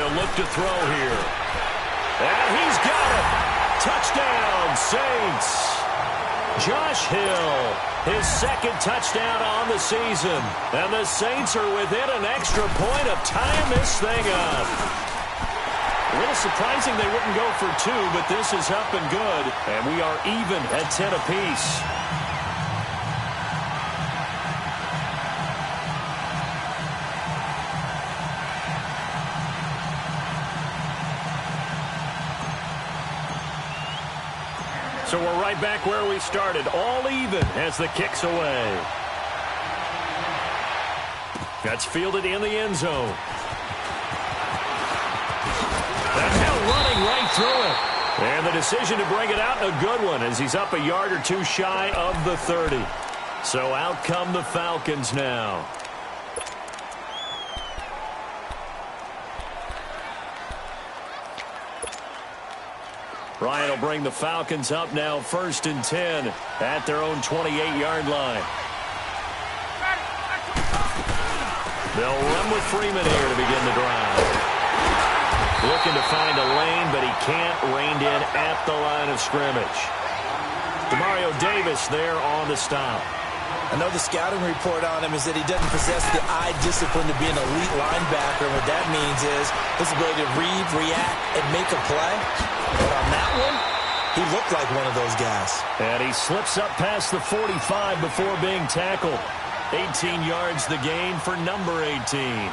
They'll look to throw here. And he's got it. Touchdown, Saints. Josh Hill, his second touchdown on the season. And the Saints are within an extra point of tying this thing up. A little surprising they wouldn't go for two, but this is up and good. And we are even at 10 apiece. So we're right back where we started, all even as the kick's away. That's fielded in the end zone. That's Hill running right through it. And the decision to bring it out, a good one, as he's up a yard or two shy of the 30. So out come the Falcons now. Ryan will bring the Falcons up now 1st and 10 at their own 28-yard line. They'll run with Freeman here to begin the drive. Looking to find a lane, but he can't. Reined in at the line of scrimmage. Demario Davis there on the stop. I know the scouting report on him is that he doesn't possess the eye discipline to be an elite linebacker. And what that means is his ability to read, react, and make a play. But on that one, he looked like one of those guys. And he slips up past the 45 before being tackled. 18 yards the gain for number 18.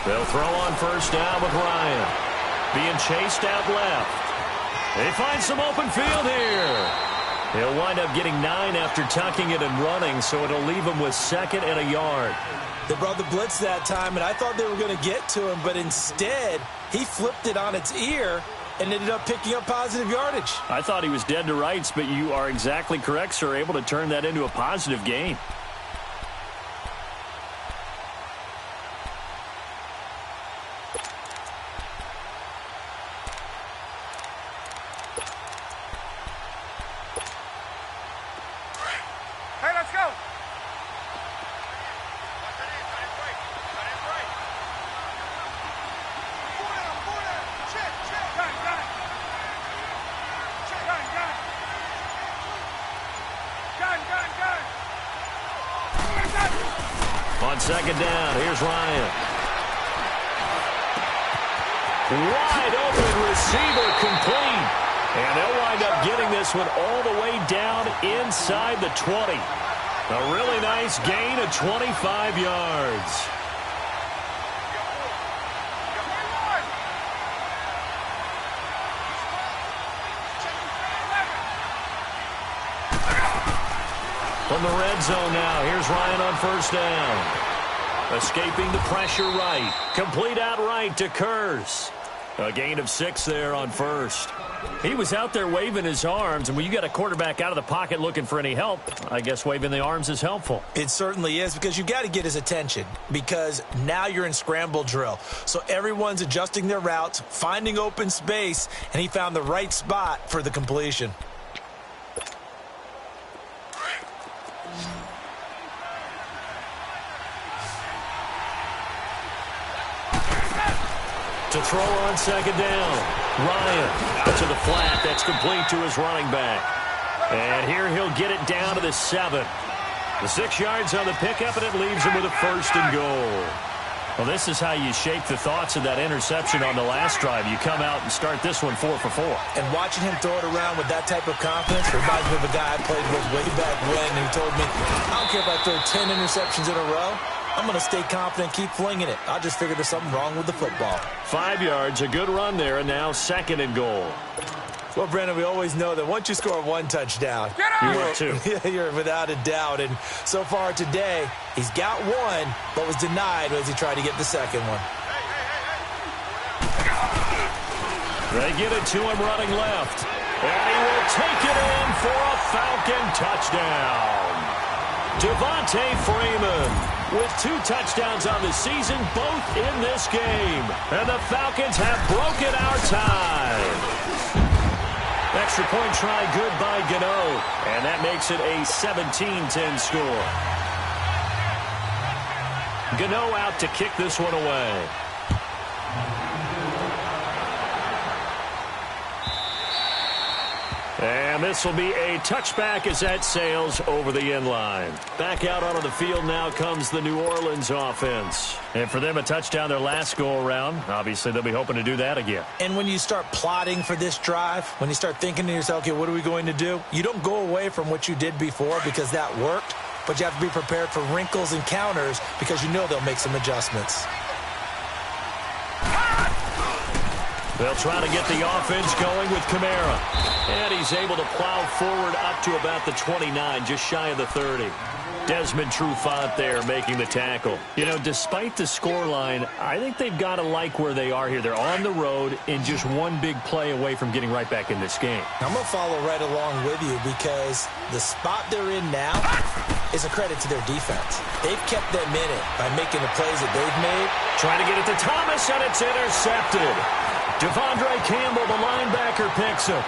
They'll throw on 1st down with Ryan. Being chased out left. They find some open field here. He'll wind up getting 9 after tucking it and running, so it'll leave him with 2nd and a yard. They brought the blitz that time, and I thought they were going to get to him, but instead, he flipped it on its ear and ended up picking up positive yardage. I thought he was dead to rights, but you are exactly correct, sir. Able to turn that into a positive gain. On 2nd down, here's Ryan. Wide open receiver complete. And they'll wind up getting this one all the way down inside the 20. A really nice gain of 25 yards. From the red zone now, here's Ryan on 1st down. Escaping the pressure right. Complete out right to Kurz. A gain of 6 there on 1st. He was out there waving his arms, and when you got a quarterback out of the pocket looking for any help, I guess waving the arms is helpful. It certainly is, because you've got to get his attention, because now you're in scramble drill. So everyone's adjusting their routes, finding open space, and he found the right spot for the completion. To throw on 2nd down. Ryan out to the flat. That's complete to his running back. And here he'll get it down to the 7. The 6 yards on the pickup, and it leaves him with a 1st and goal. Well, this is how you shape the thoughts of that interception on the last drive. You come out and start this one 4 for 4. And watching him throw it around with that type of confidence reminds me of a guy I played with way back when, who told me, I don't care if I throw 10 interceptions in a row. I'm going to stay confident, keep flinging it. I just figured there's something wrong with the football. 5 yards, a good run there, and now 2nd and goal. Well, Brandon, we always know that once you score 1 touchdown, you're without a doubt. And so far today, he's got 1, but was denied as he tried to get the 2nd one. They get it to him running left. And he will take it in for a Falcon touchdown. Devontae Freeman with 2 touchdowns on the season, both in this game. And the Falcons have broken our tie. Extra point try good by Gano. And that makes it a 17-10 score. Gano out to kick this one away. And this will be a touchback as that sails over the end line. Back out onto the field now comes the New Orleans offense. And for them, a touchdown their last go-around. Obviously, they'll be hoping to do that again. And when you start plotting for this drive, when you start thinking to yourself, okay, what are we going to do? You don't go away from what you did before because that worked, but you have to be prepared for wrinkles and counters because you know they'll make some adjustments. They'll try to get the offense going with Kamara. And he's able to plow forward up to about the 29, just shy of the 30. Desmond Trufant there making the tackle. You know, despite the scoreline, I think they've got to like where they are here. They're on the road and just one big play away from getting right back in this game. I'm going to follow right along with you because the spot they're in now is a credit to their defense. They've kept them in it by making the plays that they've made. Trying to get it to Thomas, and it's intercepted. Devondre Campbell, the linebacker, picks it.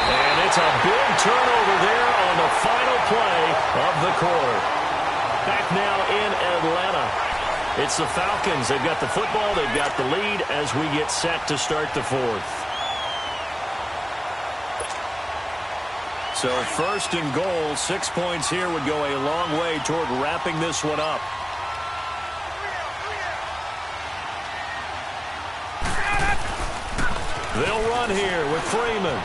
And it's a big turnover there on the final play of the quarter. Back now in Atlanta. It's the Falcons. They've got the football. They've got the lead as we get set to start the fourth. So first and goal, 6 points here would go a long way toward wrapping this one up. They'll run here with Freeman.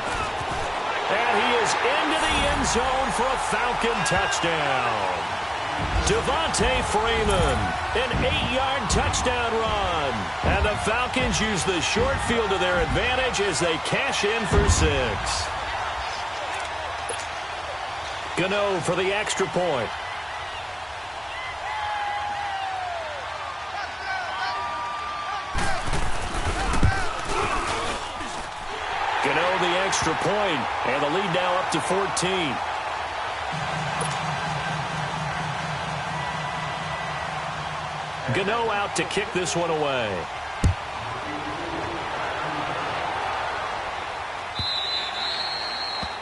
And he is into the end zone for a Falcon touchdown. Devontae Freeman, an 8-yard touchdown run. And the Falcons use the short field to their advantage as they cash in for 6. Gano for the extra point. Gano the extra point, and the lead now up to 14. Gano out to kick this one away.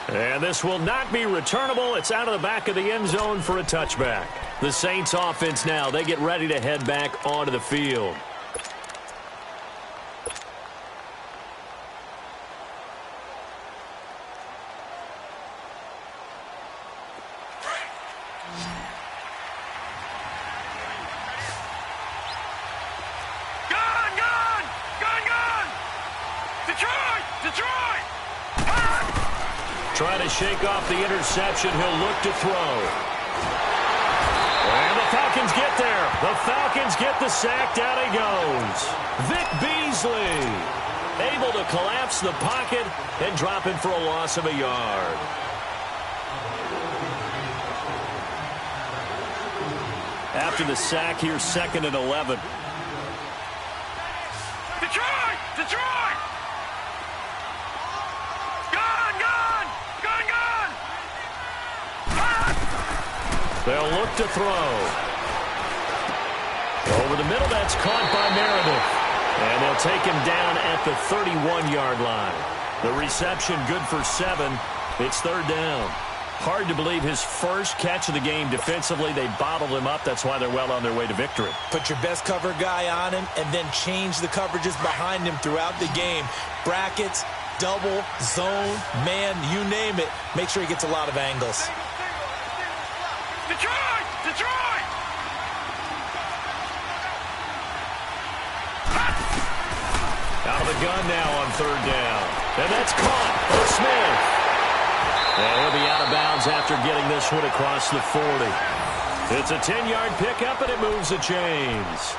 And this will not be returnable. It's out of the back of the end zone for a touchback. The Saints offense now, they get ready to head back onto the field. Trying to shake off the interception. He'll look to throw. And the Falcons get there. The Falcons get the sack. Down he goes. Vic Beasley able to collapse the pocket and drop it for a loss of a yard. After the sack here, 2nd and 11. Detroit! Detroit! They'll look to throw. Over the middle, that's caught by Meredith. And they'll take him down at the 31-yard line. The reception good for 7. It's 3rd down. Hard to believe his first catch of the game defensively. They bottled him up. That's why they're well on their way to victory. Put your best cover guy on him and then change the coverages behind him throughout the game. Brackets, double, zone, man, you name it. Make sure he gets a lot of angles. Detroit! Detroit! Out of the gun now on 3rd down. And that's caught for Smith. And he'll be out of bounds after getting this one across the 40. It's a 10-yard pickup, and it moves the chains.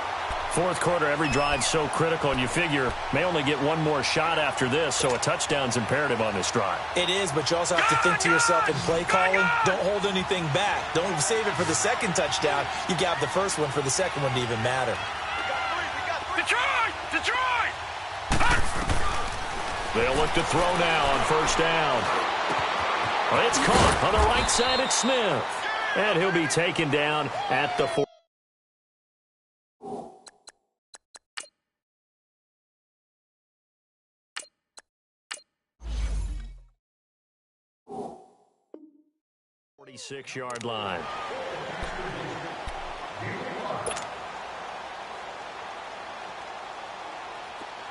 4th quarter, every drive so critical, and you figure may only get one more shot after this, so a touchdown's imperative on this drive. It is, but you also have to think to yourself in play calling, don't hold anything back. Don't save it for the 2nd touchdown. You got the first one for the 2nd one to even matter. Detroit! Detroit! They'll look to throw now on 1st down. It's caught on the right side at Smith. And he'll be taken down at the 4. Yard line.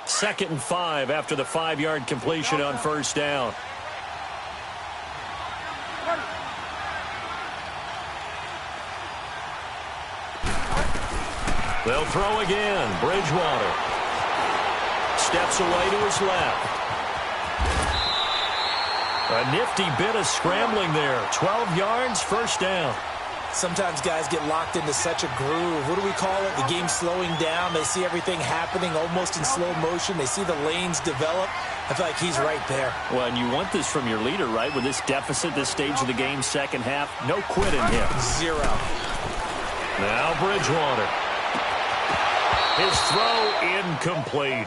Second and 5 after the 5-yard completion on first down. They'll throw again. Bridgewater steps away to his left. A nifty bit of scrambling there. 12 yards, first down. Sometimes guys get locked into such a groove. What do we call it? The game's slowing down. They see everything happening almost in slow motion. They see the lanes develop. I feel like he's right there. Well, and you want this from your leader, right? With this deficit, this stage of the game, second half, no quit in him. 0. Now Bridgewater. His throw incomplete.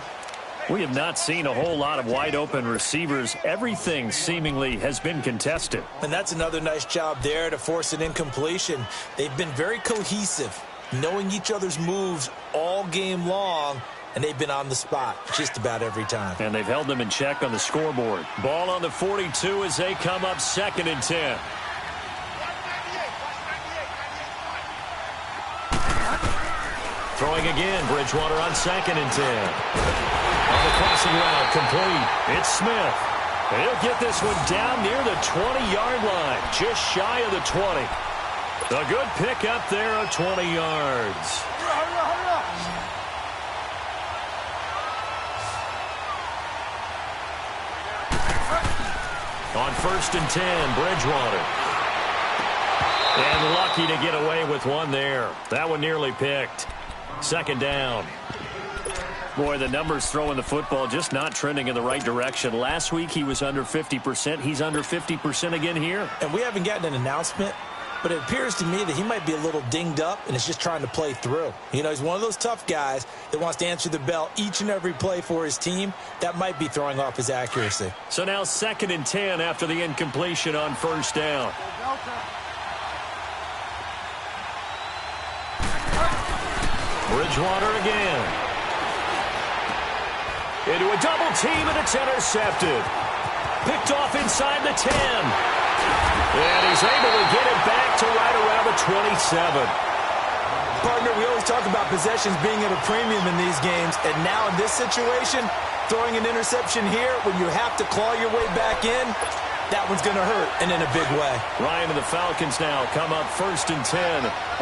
We have not seen a whole lot of wide-open receivers. Everything seemingly has been contested. And that's another nice job there to force an incompletion. They've been very cohesive, knowing each other's moves all game long, and they've been on the spot just about every time. And they've held them in check on the scoreboard. Ball on the 42 as they come up 2nd and 10. Throwing again, Bridgewater on 2nd and 10. On the crossing route, complete. It's Smith. He'll get this one down near the 20-yard line, just shy of the 20. A good pick up there of 20 yards. On 1st and 10, Bridgewater. And lucky to get away with one there. That one nearly picked. 2nd down. Boy, the numbers throwing the football just not trending in the right direction. Last week he was under 50%. He's under 50% again here. And we haven't gotten an announcement, but it appears to me that he might be a little dinged up and is just trying to play through. You know, he's one of those tough guys that wants to answer the bell each and every play for his team. That might be throwing off his accuracy. So now 2nd and 10 after the incompletion on first down. Bridgewater again. Into a double team, and it's intercepted. Picked off inside the 10. And he's able to get it back to right around the 27. Partner, we always talk about possessions being at a premium in these games, and now in this situation, throwing an interception here when you have to claw your way back in, that one's going to hurt, and in a big way. Ryan and the Falcons now come up 1st and 10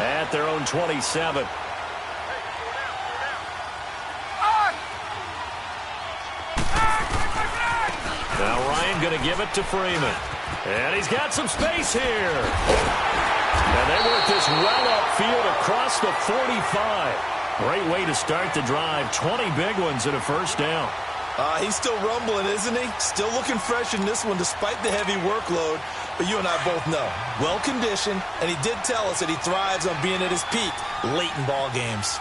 at their own 27. Now Ryan going to give it to Freeman. And he's got some space here. And they work this well upfield across the 45. Great way to start the drive. 20 big ones and a first down. He's still rumbling, isn't he? Still looking fresh in this one despite the heavy workload. But you and I both know, well-conditioned, and he did tell us that he thrives on being at his peak late in ball games.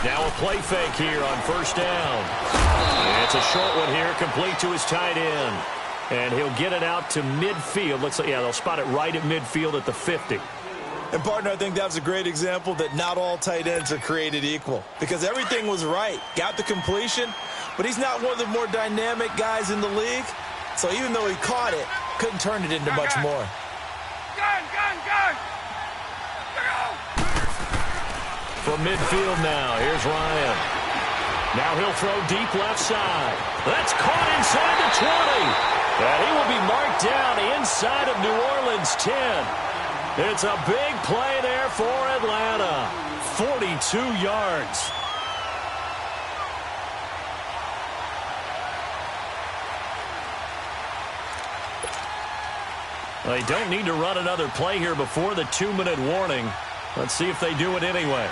Now a play fake here on first down. It's a short one here, complete to his tight end. And he'll get it out to midfield. Looks like, yeah, they'll spot it right at midfield at the 50. And, partner, I think that's a great example that not all tight ends are created equal. Because everything was right. Got the completion, but he's not one of the more dynamic guys in the league. So even though he caught it, couldn't turn it into much more. From midfield now, here's Ryan. Now he'll throw deep left side. That's caught inside the 20. And he will be marked down inside of New Orleans 10. It's a big play there for Atlanta. 42 yards. They don't need to run another play here before the 2-minute warning. Let's see if they do it anyway.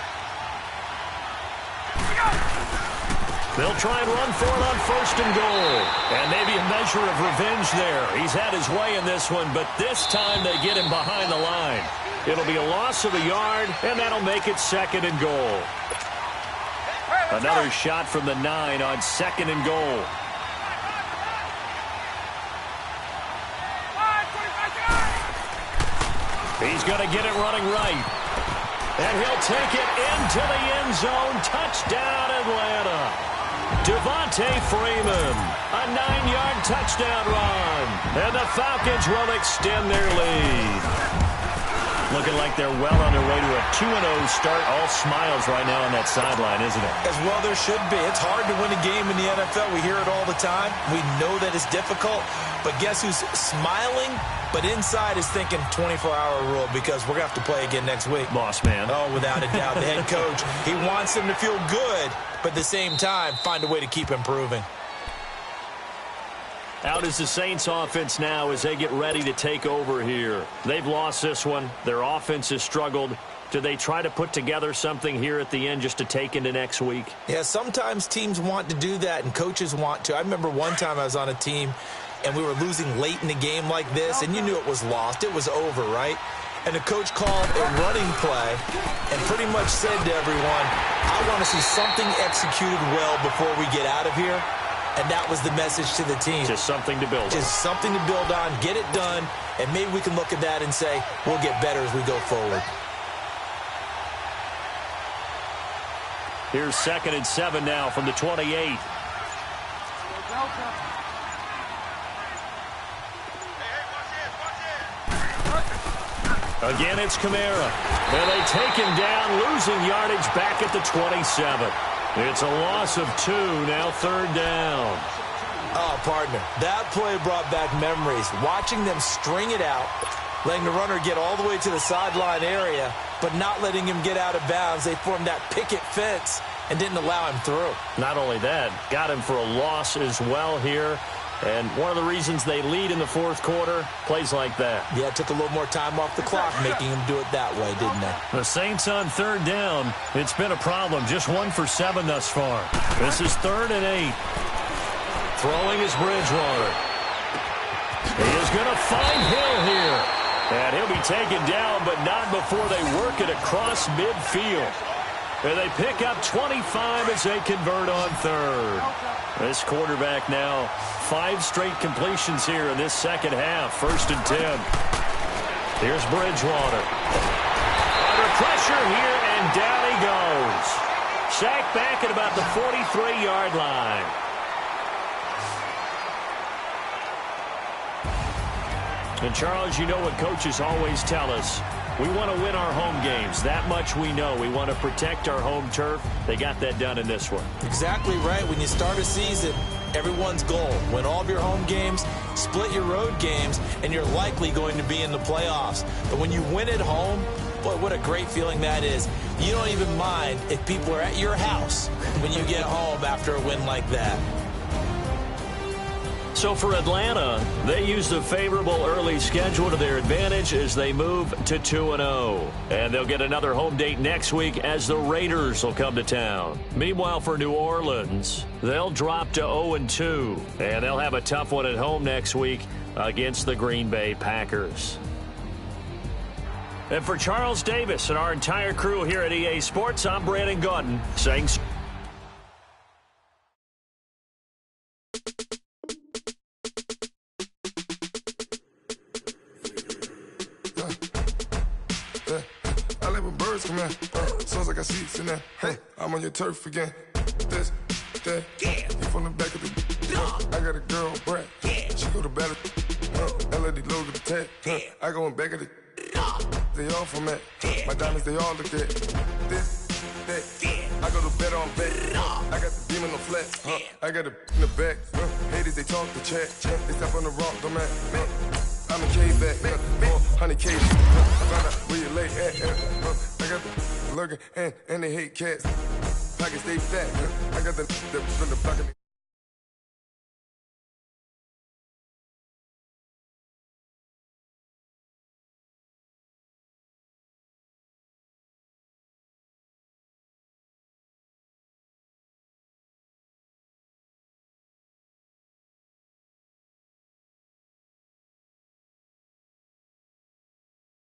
They'll try and run for it on 1st and goal. And maybe a measure of revenge there. He's had his way in this one, but this time they get him behind the line. It'll be a loss of a yard, and that'll make it 2nd and goal. Another shot from the 9 on 2nd and goal. He's going to get it running right. And he'll take it into the end zone. Touchdown, Atlanta. Devontae Freeman, a 9-yard touchdown run. And the Falcons will extend their lead. Looking like they're well on their way to a 2-0 start. All smiles right now on that sideline, isn't it? As well there should be. It's hard to win a game in the NFL. We hear it all the time. We know that it's difficult. But guess who's smiling? But inside is thinking 24-hour rule because we're going to have to play again next week. Boss man. Oh, without a doubt. The head coach, he wants them to feel good, but at the same time, find a way to keep improving. Out is the Saints offense now as they get ready to take over here. They've lost this one. Their offense has struggled. Do they try to put together something here at the end just to take into next week? Yeah, sometimes teams want to do that and coaches want to. I remember one time I was on a team and we were losing late in the game like this, and you knew it was lost. It was over, right? And the coach called a running play and pretty much said to everyone, I want to see something executed well before we get out of here. And that was the message to the team. Just something to build on. Just something to build on, get it done, and maybe we can look at that and say, we'll get better as we go forward. Here's 2nd and 7 now from the 28. Again, it's Kamara. And they take him down, losing yardage back at the 27. It's a loss of 2, now 3rd down. Oh, partner, that play brought back memories. Watching them string it out, letting the runner get all the way to the sideline area, but not letting him get out of bounds. They formed that picket fence and didn't allow him through. Not only that, got him for a loss as well here. And one of the reasons they lead in the 4th quarter, plays like that. Yeah, it took a little more time off the clock, making him do it that way, didn't they? The Saints on 3rd down. It's been a problem. Just 1 for 7 thus far. This is 3rd and 8. Throwing is Bridgewater. He is going to find Hill here. And he'll be taken down, but not before they work it across midfield. And they pick up 25 as they convert on 3rd. This quarterback now 5 straight completions here in this 2nd half. 1st and 10. Here's Bridgewater. Under pressure here, and down he goes. Sacked back at about the 43-yard line. And, Charles, you know what coaches always tell us. We want to win our home games. That much we know. We want to protect our home turf. They got that done in this one. Exactly right. When you start a season, everyone's goal, win all of your home games, split your road games, and you're likely going to be in the playoffs. But when you win at home, boy, what a great feeling that is. You don't even mind if people are at your house when you get home after a win like that. So for Atlanta, they used a favorable early schedule to their advantage as they move to 2-0. And they'll get another home date next week as the Raiders will come to town. Meanwhile, for New Orleans, they'll drop to 0-2. And they'll have a tough one at home next week against the Green Bay Packers. And for Charles Davis and our entire crew here at EA Sports, I'm Brandon Gautin saying... Come here, sounds like I see it in there. Hey, I'm on your turf again. This, that, yeah. You from the back of the I got a girl, Brad. Yeah. She go to battle. LAD load the tag. Yeah. I go in back of the. They all from that. Yeah. My diamonds, they all look at. This, that. Yeah. I go to bet on bet. I got the demon on flat. I got it in the back. Haters, they talk the chat. They step on the rock, don't man. I'm a K-back, 400K. I found out where you lay at. I got the lurking and they hate cats. Pockets stay fat. I got the block of